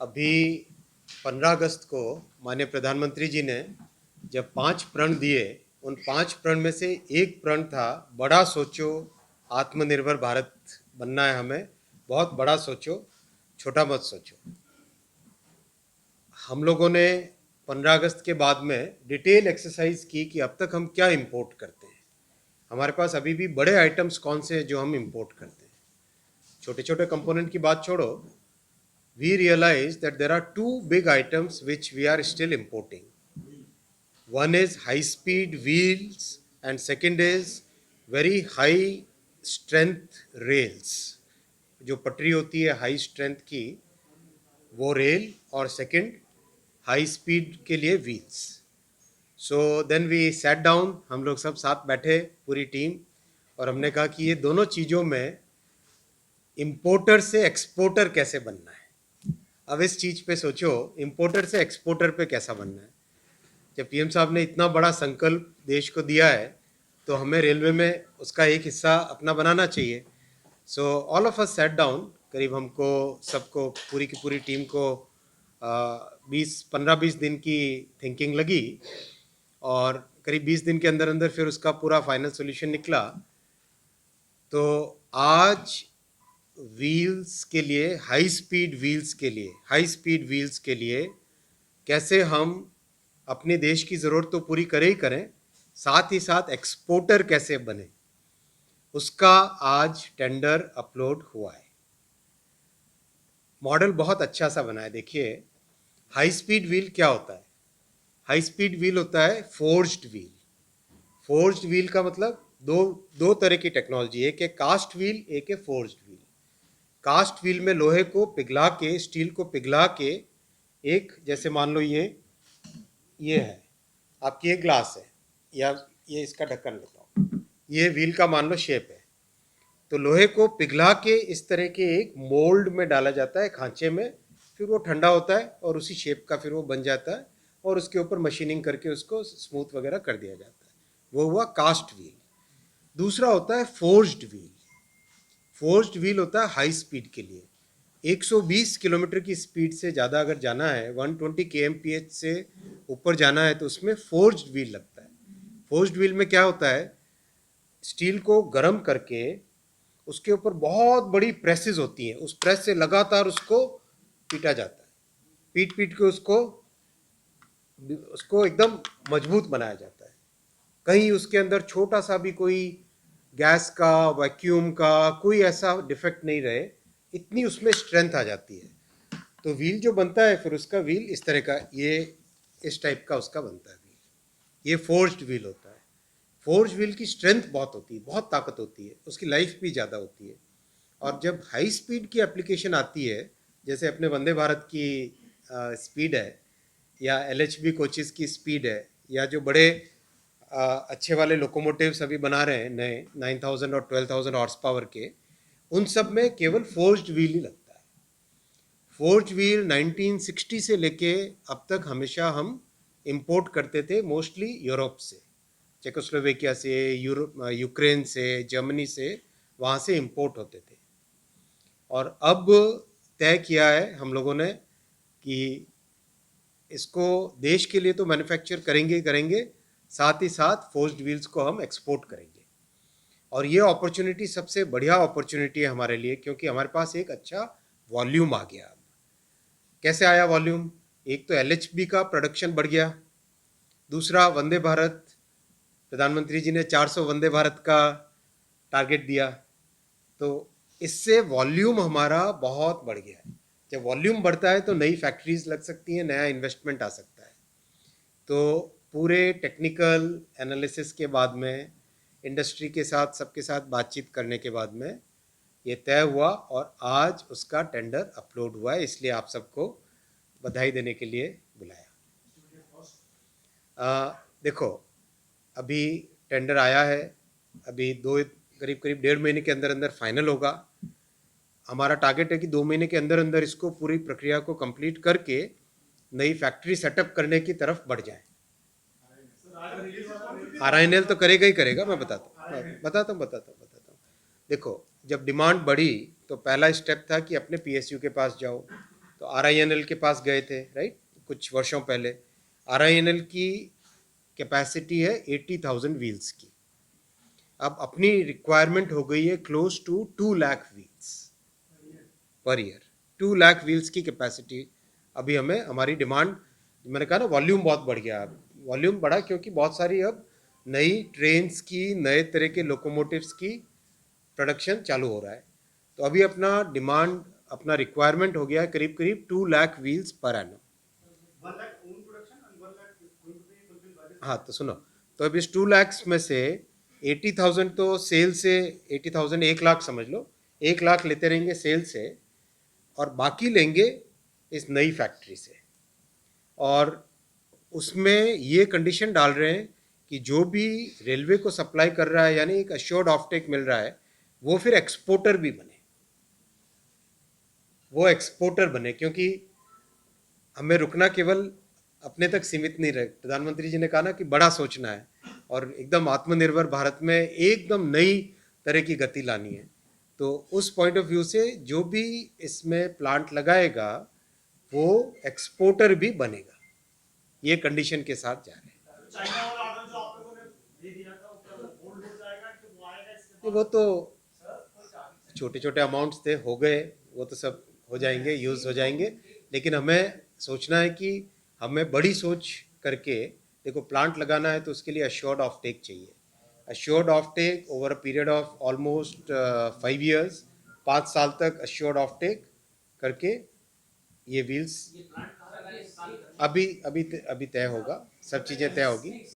अभी 15 अगस्त को माननीय प्रधानमंत्री जी ने जब 5 प्रण दिए, उन 5 प्रण में से एक प्रण था बड़ा सोचो, आत्मनिर्भर भारत बनना है हमें, बहुत बड़ा सोचो, छोटा मत सोचो। हम लोगों ने 15 अगस्त के बाद में डिटेल एक्सरसाइज की कि अब तक हम क्या इंपोर्ट करते हैं, हमारे पास अभी भी बड़े आइटम्स कौन से हैं जो हम इंपोर्ट करते हैं। छोटे छोटे कंपोनेंट की बात छोड़ो, we realize that there are two big items which we are still importing. One is high speed wheels and second is very high strength rails. जो पटरी होती है हाई स्ट्रेंथ की, वो रेल, और सेकंड हाई स्पीड के लिए wheels. So then we sat down, हम लोग सब साथ बैठे पूरी टीम, और हमने कहा कि ये दोनों चीज़ों में इंपोर्टर से एक्सपोर्टर कैसे बनना है। अब इस चीज़ पे सोचो, इंपोर्टर से एक्सपोर्टर पे कैसा बनना है। जब पीएम साहब ने इतना बड़ा संकल्प देश को दिया है, तो हमें रेलवे में उसका एक हिस्सा अपना बनाना चाहिए। So all of us set down, करीब हमको सबको, पूरी की पूरी टीम को 15-20 दिन की थिंकिंग लगी, और करीब 20 दिन के अंदर अंदर फिर उसका पूरा फाइनल सोल्यूशन निकला। तो आज व्हील्स के लिए, हाई स्पीड व्हील्स के लिए कैसे हम अपने देश की ज़रूरत तो पूरी करें ही करें, साथ ही साथ एक्सपोर्टर कैसे बने, उसका आज टेंडर अपलोड हुआ है। मॉडल बहुत अच्छा सा बना है। देखिए, हाई स्पीड व्हील क्या होता है? हाई स्पीड व्हील होता है फोर्ज्ड व्हील। फोर्ज्ड व्हील का मतलब दो तरह की टेक्नोलॉजी, एक है कास्ट व्हील, एक है फोर्ज्ड व्हील। कास्ट व्हील में लोहे को पिघला के, स्टील को पिघला के, एक जैसे मान लो ये है आपकी, एक ग्लास है, या ये इसका ढक्कन लेता हूँ, ये व्हील का मान लो शेप है, तो लोहे को पिघला के इस तरह के एक मोल्ड में डाला जाता है, खांचे में, फिर वो ठंडा होता है और उसी शेप का फिर वो बन जाता है, और उसके ऊपर मशीनिंग करके उसको स्मूथ वगैरह कर दिया जाता है। वो हुआ कास्ट व्हील। दूसरा होता है फोर्ज्ड व्हील। फोर्ज्ड व्हील होता है हाई स्पीड के लिए। 120 किलोमीटर की स्पीड से ज़्यादा अगर जाना है, 120 kmph से ऊपर जाना है, तो उसमें फोर्ज्ड व्हील लगता है। फोर्ज्ड व्हील में क्या होता है, स्टील को गर्म करके उसके ऊपर बहुत बड़ी प्रेसेस होती हैं, उस प्रेस से लगातार उसको पीटा जाता है, पीट पीट के उसको उसको एकदम मजबूत बनाया जाता है। कहीं उसके अंदर छोटा सा भी कोई गैस का, वैक्यूम का कोई ऐसा डिफेक्ट नहीं रहे, इतनी उसमें स्ट्रेंथ आ जाती है। तो व्हील जो बनता है, फिर उसका व्हील इस तरह का, ये इस टाइप का उसका बनता है व्हील। ये फोर्ज्ड व्हील होता है। फोर्ज व्हील की स्ट्रेंथ बहुत होती है, बहुत ताकत होती है, उसकी लाइफ भी ज़्यादा होती है। और जब हाई स्पीड की एप्लीकेशन आती है, जैसे अपने वंदे भारत की स्पीड है, या LHB कोचेस की स्पीड है, या जो बड़े अच्छे वाले लोकोमोटिव्स अभी बना रहे हैं नए 9000 और 12000 हॉर्स पावर के, उन सब में केवल फोर्ज्ड व्हील ही लगता है। फोर्ज व्हील 1960 से लेके अब तक हमेशा हम इंपोर्ट करते थे, मोस्टली यूरोप से, चेकोस्लोवेकिया से, यूक्रेन से, जर्मनी से, वहाँ से इंपोर्ट होते थे। और अब तय किया है हम लोगों ने कि इसको देश के लिए तो मैन्युफैक्चर करेंगे ही करेंगे, साथ ही साथ फोर्ज्ड व्हील्स को हम एक्सपोर्ट करेंगे। और ये अपॉर्चुनिटी सबसे बढ़िया अपॉर्चुनिटी है हमारे लिए, क्योंकि हमारे पास एक अच्छा वॉल्यूम आ गया। कैसे आया वॉल्यूम? एक तो LHB का प्रोडक्शन बढ़ गया, दूसरा वंदे भारत, प्रधानमंत्री जी ने 400 वंदे भारत का टारगेट दिया, तो इससे वॉल्यूम हमारा बहुत बढ़ गया है। जब वॉल्यूम बढ़ता है तो नई फैक्ट्रीज लग सकती हैं, नया इन्वेस्टमेंट आ सकता है। तो पूरे टेक्निकल एनालिसिस के बाद में, इंडस्ट्री के साथ, सबके साथ बातचीत करने के बाद में ये तय हुआ, और आज उसका टेंडर अपलोड हुआ है, इसलिए आप सबको बधाई देने के लिए बुलाया। देखो, अभी टेंडर आया है, अभी करीब करीब 1.5 महीने के अंदर अंदर फाइनल होगा। हमारा टारगेट है कि 2 महीने के अंदर अंदर इसको पूरी प्रक्रिया को कंप्लीट करके नई फैक्ट्री सेटअप करने की तरफ बढ़ जाए। RINL तो करेगा ही करेगा, मैं बताता हूँ। देखो, जब डिमांड बढ़ी तो पहला स्टेप था कि अपने PSU के पास जाओ, तो RINL के पास गए थे, राइट, कुछ वर्षों पहले। RINL की कैपेसिटी है 80,000 व्हील्स की। अब अपनी रिक्वायरमेंट हो गई है close to 2 lakh wheels per year. 2 lakh wheels की कैपेसिटी अभी हमें, हमारी डिमांड, मैंने कहा ना वॉल्यूम बहुत बढ़ गया। अब वॉल्यूम बढ़ा क्योंकि बहुत सारी अब नई ट्रेन्स की, नए तरह के लोकोमोटिव्स की प्रोडक्शन चालू हो रहा है। तो अभी अपना डिमांड, अपना रिक्वायरमेंट हो गया है करीब करीब 2 लाख व्हील्स पर एनम। हाँ तो सुनो, तो अब इस 2 लैक्स में से 80,000 तो सेल से, 80,000 1 लाख समझ लो, 1 लाख लेते रहेंगे सेल से, और बाकी लेंगे इस नई फैक्ट्री से। और उसमें ये कंडीशन डाल रहे हैं कि जो भी रेलवे को सप्लाई कर रहा है, यानी एक अश्योर्ड ऑफटेक मिल रहा है, वो फिर एक्सपोर्टर भी बने, वो एक्सपोर्टर बने। क्योंकि हमें रुकना केवल अपने तक सीमित नहीं रहे। प्रधानमंत्री जी ने कहा ना कि बड़ा सोचना है और एकदम आत्मनिर्भर भारत में एकदम नई तरह की गति लानी है। तो उस पॉइंट ऑफ व्यू से जो भी इसमें प्लांट लगाएगा वो एक्सपोर्टर भी बनेगा, ये कंडीशन के साथ जा रहे हैं। चाइना वाला ऑर्डर जो आप लोगों ने दे दिया था वो होल्ड हो जाएगा कि वो आएगा इसके बाद? वो तो छोटे छोटे अमाउंट्स थे, हो गए, वो तो सब हो जाएंगे, यूज़ हो जाएंगे। लेकिन हमें सोचना है कि हमें बड़ी सोच करके, देखो प्लांट लगाना है तो उसके लिए अश्योर्ड ऑफ टेक चाहिए। Assured offtake over a period of almost 5 years, 5 साल तक अश्योर्ड ऑफ टेक करके ये व्हील्स अभी अभी अभी तय होगा, सब चीज़ें तय होगी।